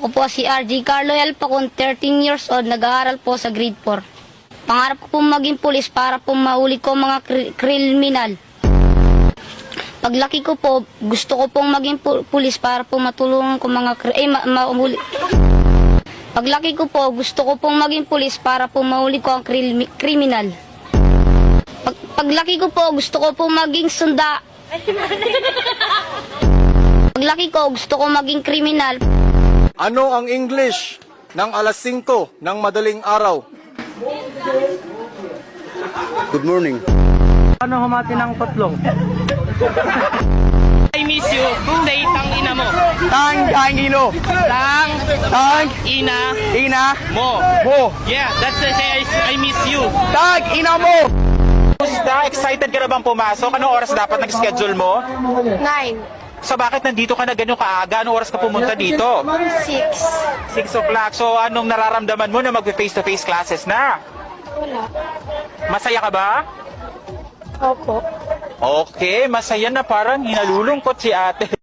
Ako po si RJ Carlo L. Pacon, 13 years old, nag-aaral po sa grade 4. Pangarap ko pong maging pulis para po mahuli ko mga kriminal. Paglaki ko po, gusto ko pong maging pulis para po matulungan ko mga mahuli. Paglaki ko po, gusto ko pong maging pulis para po mahuli ko ang kriminal. Paglaki ko po, gusto ko pong maging Paglaki ko, gusto ko maging kriminal. Ano ang English ng alas 5 ng madaling araw? Good morning. Ano humati ng potlong? I miss you. Say tang ina mo. Tang ino. Tang Ina mo. mo. Yeah, that's the say I miss you. Tang ina mo. Kumusta? Excited ka na bang pumasok? Anong oras dapat nag-schedule mo? 9, So bakit nandito ka na ganyan kaaga? Anong oras ka pumunta dito? 6. 6 o'clock. So anong nararamdaman mo na mag-face-to-face classes na? Wala. Masaya ka ba? Opo. Okay, masaya na, parang hinalulungkot si ate.